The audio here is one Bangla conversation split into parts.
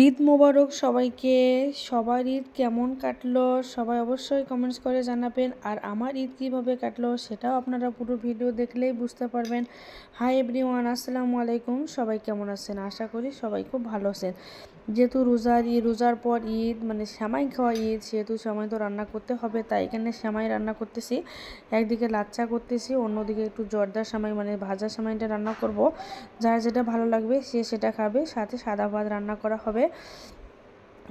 ঈদ মোবারক সবাইকে। সবার ঈদ কেমন কাটলো সবাই অবশ্যই কমেন্টস করে জানাবেন। আর আমার ঈদ কীভাবে কাটলো সেটাও আপনারা পুরো ভিডিও দেখলেই বুঝতে পারবেন। হাই এভরিওয়ান, আসসালামু আলাইকুম। সবাই কেমন আছেন? আশা করি সবাই খুব ভালো আছেন। যেহেতু রোজার পর ঈদ, মানে সেমাই খাওয়া ঈদ, সেহেতু সেমাই তো রান্না করতে হবে, তাই এখানে সেমাই রান্না করতেছি। একদিকে লাচ্চা করতেছি, অন্যদিকে একটু জর্দা সেমাই মানে ভাজা সেমাইটা রান্না করব। যার যেটা ভালো লাগবে সে সেটা খাবে, সাথে সাদা ভাত রান্না করা হবে।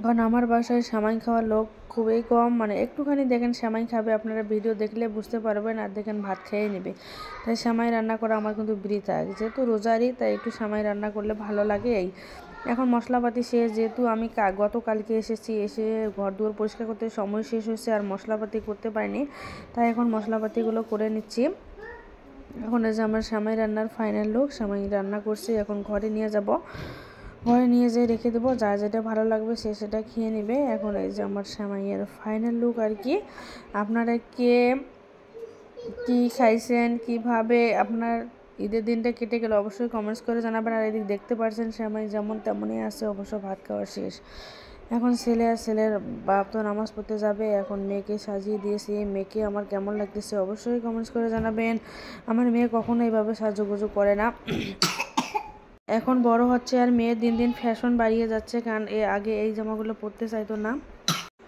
কারণ আমার বাসায় সেমাই খাওয়ার লোক খুবই কম, মানে একটুখানি দেখেন সেমাই খাবে, আপনারা ভিডিও দেখলে বুঝতে পারবেন, আর দেখেন ভাত খেয়ে নেবে। তাই সেমাই রান্না করা আমার কিন্তু বৃথা, যেহেতু রোজারই তাই একটু সেমাই রান্না করলে ভালো লাগে। এই এখন মশলাপাতি শেষ, যেহেতু আমি গতকালকে এসেছি, এসে ঘর দুয়ার পরিষ্কার করতে সময় শেষ হয়েছে, আর মশলাপাতি করতে পারিনি, তাই এখন মশলাপাতিগুলো করে নিচ্ছি। এখন এই যে আমার সেমাই রান্নার ফাইনাল লুক, সেমাই রান্না করছি, এখন ঘরে নিয়ে যাব, ঘরে নিয়ে যেয়ে রেখে দেবো, যার যেটা ভালো লাগবে সে সেটা খেয়ে নেবে। এখন এই যে আমার সেমাইয়ের ফাইনাল লুক আর কি। আপনারা কে কী খাইছেন, কিভাবে আপনার ঈদের দিনটা কেটে গেল অবশ্যই কমেন্টস করে জানাবেন। আর এদিক দেখতে পাচ্ছেন সেমাই যেমন তেমনই আছে, অবশ্য ভাত খাওয়া শেষ। এখন ছেলের বাপ তো নামাজ পড়তে যাবে, এখন মেয়েকে সাজিয়ে দিয়েছি। মেয়েকে আমার কেমন লাগতেছে অবশ্যই কমেন্টস করে জানাবেন। আমার মেয়ে কখনো এইভাবে সাজুগুজু করে না, এখন বড় হচ্ছে, আর মেয়ের দিন দিন ফ্যাশন বাড়িয়ে যাচ্ছে, কারণ আগে এই জামাগুলো পরতে চাইতো না।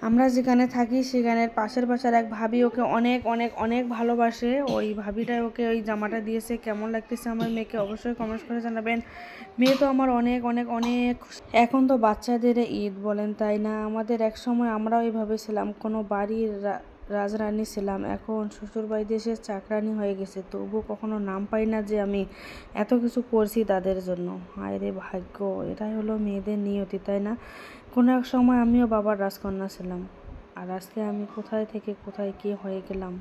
আমরা যেখানে থাকি সেখানের পাশের বাসার এক ভাবি ওকে অনেক অনেক অনেক ভালোবাসে, ওই ভাবিটাই ওকে ওই জামাটা দিয়েছে। কেমন লাগতেছে আমার মেয়েকে অবশ্যই কমেন্টস করে জানাবেন। মেয়ে তো আমার অনেক অনেক অনেক। এখন তো বাচ্চাদের ঈদ বলেন, তাই না? আমাদের এক সময় আমরাও এইভাবে ছিলাম, কোনো বাড়ির রাজরানী ছিলাম, এখন শ্বশুরবাড়িতে এসে চাকরানি হয়ে গেছে, তবুও কখনো নাম পাই না যে আমি এত কিছু করছি তাদের জন্য। হায় রে ভাগ্য, এটাই হলো মেয়েদের নিয়তি, তাই না? কোনো এক সময় আমিও বাবার রাজকন্যা ছিলাম, আর আজকে আমি কোথায় থেকে কোথায় কী হয়ে গেলাম।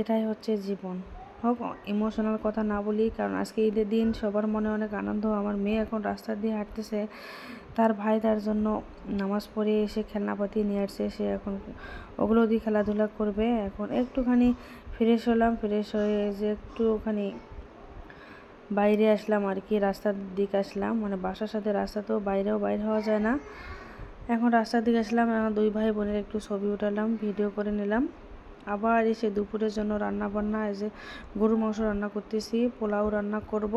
এটাই হচ্ছে জীবন। হোক, ইমোশনাল কথা না বলি, কারণ আজকে ঈদের দিন, সবার মনে অনেক আনন্দ। আমার মেয়ে এখন রাস্তা দিয়ে হাঁটতেছে, তার ভাই তার জন্য নামাজ পড়ে এসে খেলনাপাতি নিয়ে আসছে, সে এখন ওগুলো দিয়ে খেলাধুলা করবে। এখন একটুখানি ফ্রেশ হলাম, ফ্রেশ হয়ে যে একটুখানি বাইরে আসলাম আর কি, রাস্তার দিকে আসলাম, মানে বাসার সাথে রাস্তা তো বাইরেও বাইর হওয়া যায় না। এখন রাস্তার দিকে আসলাম, এখন দুই ভাই বোনের একটু ছবি উঠালাম, ভিডিও করে নিলাম। আবার এসে দুপুরের জন্য রান্না বান্না, এই যে গরুর মাংস রান্না করতেছি, পোলাও রান্না করব।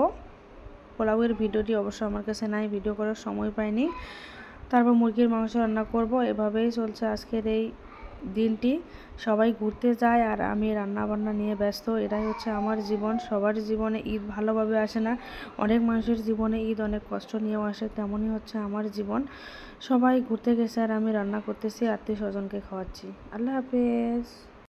পোলাওয়ের ভিডিওটি অবশ্য আমার কাছে নাই, ভিডিও করার সময় পাইনি। তারপর মুরগির মাংস রান্না করব। এভাবেই চলছে আজকের এই দিনটি। সবাই ঘুরতে যায় আর আমি রান্না বান্না নিয়ে ব্যস্ত। এটাই হচ্ছে আমার জীবন। সবার জীবনে ঈদ ভালোভাবে আসে না, অনেক মানুষের জীবনে ঈদ অনেক কষ্ট নিয়েও আসে, তেমনই হচ্ছে আমার জীবন। সবাই ঘুরতে গেছে আর আমি রান্না করতেছি, আত্মীয় স্বজনকে খাওয়াচ্ছি। আল্লাহ হাফেজ।